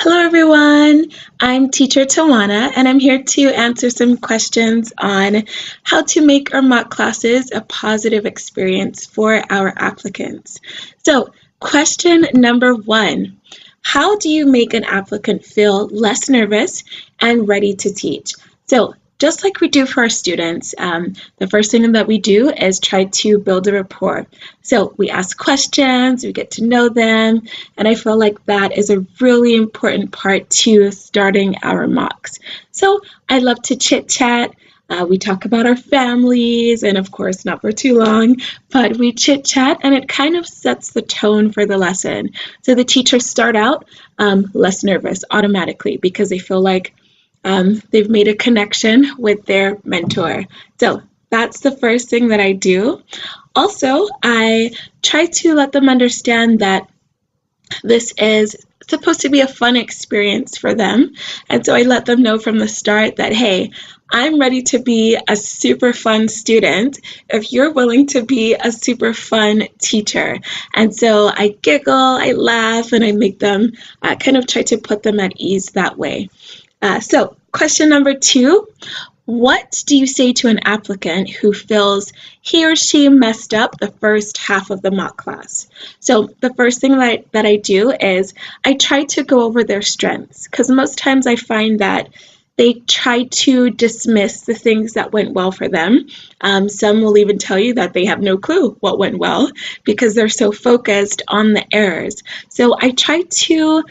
Hello, everyone. I'm teacher Tywanna, and I'm here to answer some questions on how to make our mock classes a positive experience for our applicants. So, question number one, how do you make an applicant feel less nervous and ready to teach? So, just like we do for our students, the first thing that we do is try to build a rapport. So we ask questions, we get to know them, and I feel like that is a really important part to starting our mocks. So I love to chit chat. We talk about our families, and of course, not for too long, but we chit chat, and it kind of sets the tone for the lesson. So the teachers start out less nervous automatically because they feel like they've made a connection with their mentor. So that's the first thing that I do. Also, I try to let them understand that this is supposed to be a fun experience for them. And so I let them know from the start that, hey, I'm ready to be a super fun student if you're willing to be a super fun teacher. And so I giggle, I laugh, and I make them kind of try to put them at ease that way. So question number two, what do you say to an applicant who feels he or she messed up the first half of the mock class? So the first thing that I do is I try to go over their strengths, because most times I find that they try to dismiss the things that went well for them. Some will even tell you that they have no clue what went well because they're so focused on the errors. So I try to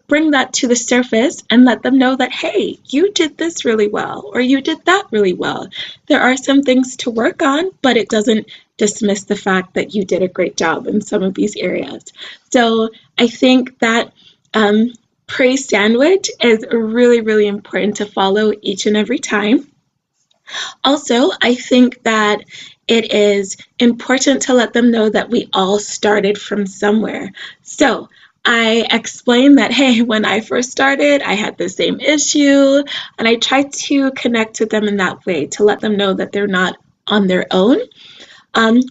bring that to the surface and let them know that, hey, you did this really well, or you did that really well. There are some things to work on, but it doesn't dismiss the fact that you did a great job in some of these areas. So I think that praise sandwich is really, really important to follow each and every time. Also, I think that it is important to let them know that we all started from somewhere. So I explain that, hey, when I first started, I had the same issue, and I try to connect with them in that way to let them know that they're not on their own.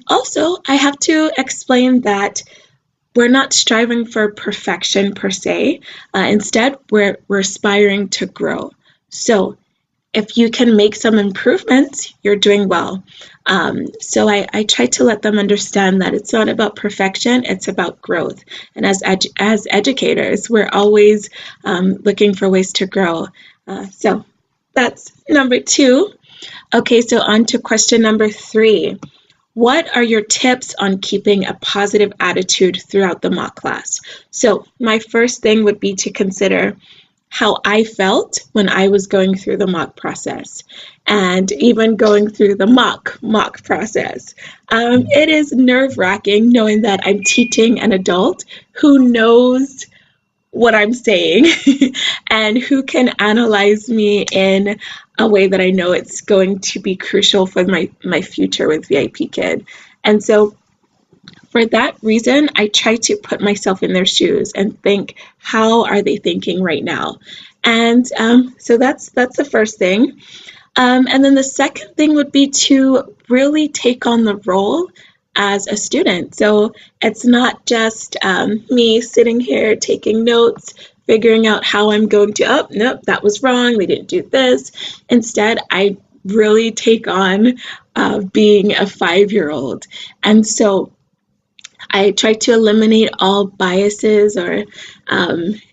Also, I have to explain that we're not striving for perfection per se. Instead, we're aspiring to grow. So if you can make some improvements, you're doing well. So I try to let them understand that it's not about perfection, it's about growth. And as educators, we're always looking for ways to grow. So that's number two. Okay, so on to question number three. What are your tips on keeping a positive attitude throughout the mock class? So my first thing would be to consider how I felt when I was going through the mock process, and even going through the mock process. It is nerve-wracking knowing that I'm teaching an adult who knows what I'm saying and who can analyze me in a way that I know it's going to be crucial for my future with VIP Kid. And so for that reason, I try to put myself in their shoes and think, how are they thinking right now? And so that's the first thing. And then the second thing would be to really take on the role as a student. So it's not just me sitting here taking notes, figuring out how I'm going to, oh, nope, that was wrong, they didn't do this. Instead, I really take on being a 5-year-old. And so I try to eliminate all biases or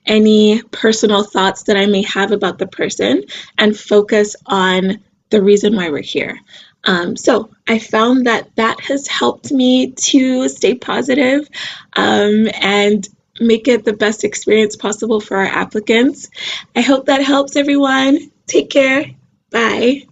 any personal thoughts that I may have about the person and focus on the reason why we're here. So I found that has helped me to stay positive and make it the best experience possible for our applicants. I hope that helps, everyone. Take care. Bye.